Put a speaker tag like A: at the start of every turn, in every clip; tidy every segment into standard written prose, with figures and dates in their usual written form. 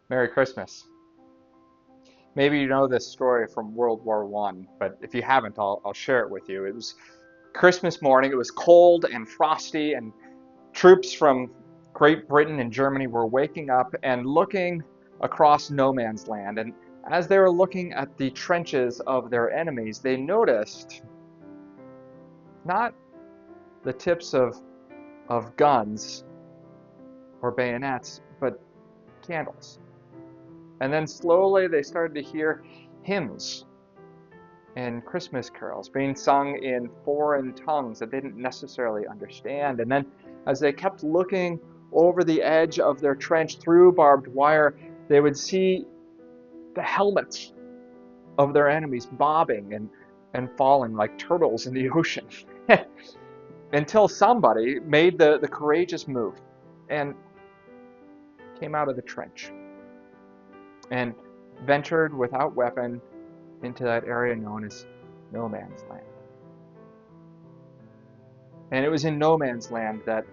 A: Merry Christmas. Maybe you know this story from World War One, but if you haven't, I'll share it with you. It was Christmas morning. It was cold and frosty, and troops from Great Britain and Germany were waking up and looking across no man's land. And as they were looking at the trenches of their enemies, they noticed not the tips of guns or bayonets, but candles. And then slowly they started to hear hymns and Christmas carols being sung in foreign tongues that they didn't necessarily understand. And then as they kept looking over the edge of their trench through barbed wire, they would see the helmets of their enemies bobbing and falling like turtles in the ocean. Until somebody made the courageous move and came out of the trench and ventured without weapon into that area known as no man's land. And it was in no man's land that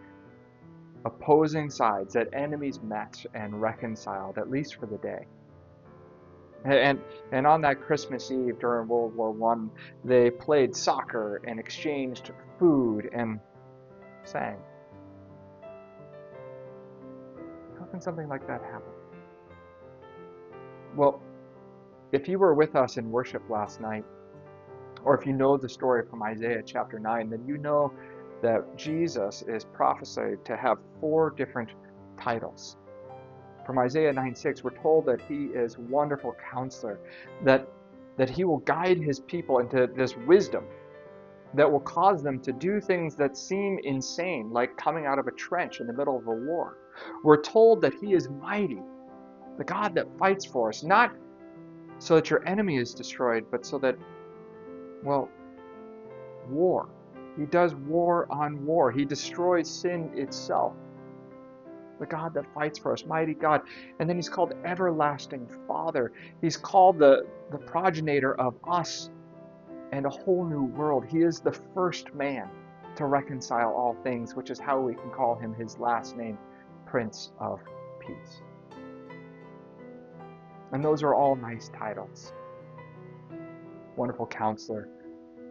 A: opposing sides, that enemies met and reconciled, at least for the day. And on that Christmas Eve during World War One, they played soccer and exchanged food and sang. How can something like that happen? Well, if you were with us in worship last night, or if you know the story from Isaiah chapter 9, then you know that Jesus is prophesied to have 4 different titles. From Isaiah 9:6, we're told that he is wonderful counselor, that he will guide his people into this wisdom that will cause them to do things that seem insane, like coming out of a trench in the middle of a war. We're told that he is mighty, the God that fights for us, not so that your enemy is destroyed, but so that, well, war. He does war on war. He destroys sin itself. The God that fights for us, mighty God. And then he's called everlasting Father. He's called the progenitor of us and a whole new world. He is the first man to reconcile all things, which is how we can call him his last name, Prince of Peace. And those are all nice titles. Wonderful Counselor,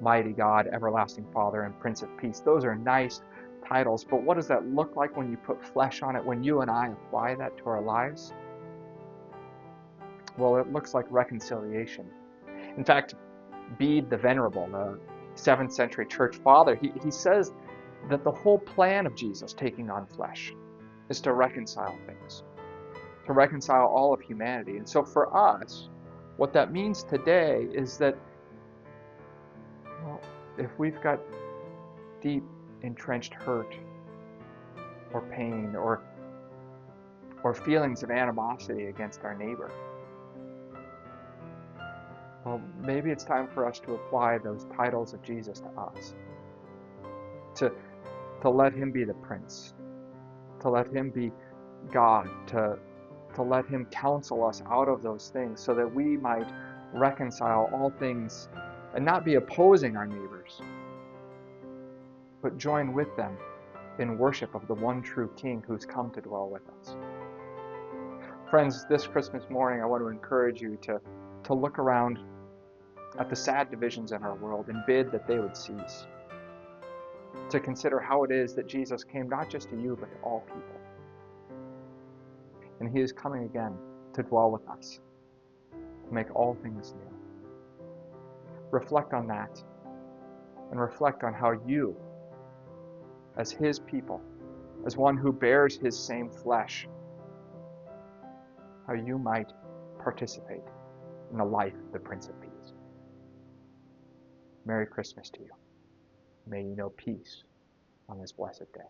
A: Mighty God, Everlasting Father, and Prince of Peace. Those are nice titles, but what does that look like when you put flesh on it, when you and I apply that to our lives? Well, it looks like reconciliation. In fact, Bede the Venerable, the 7th century church father, he says that the whole plan of Jesus taking on flesh is to reconcile things, to reconcile all of humanity. And so for us, what that means today is that, well, if we've got deep entrenched hurt or pain or feelings of animosity against our neighbor, well, maybe it's time for us to apply those titles of Jesus to us, to let him be the Prince, to let him be God, to let him counsel us out of those things so that we might reconcile all things and not be opposing our neighbors, but join with them in worship of the one true King who's come to dwell with us. Friends, this Christmas morning, I want to encourage you to look around at the sad divisions in our world and bid that they would cease. To consider how it is that Jesus came not just to you, but to all people. And he is coming again to dwell with us, to make all things new. Reflect on that, and reflect on how you, as his people, as one who bears his same flesh, how you might participate in the life of the Prince of Peace. Merry Christmas to you. May you know peace on this blessed day.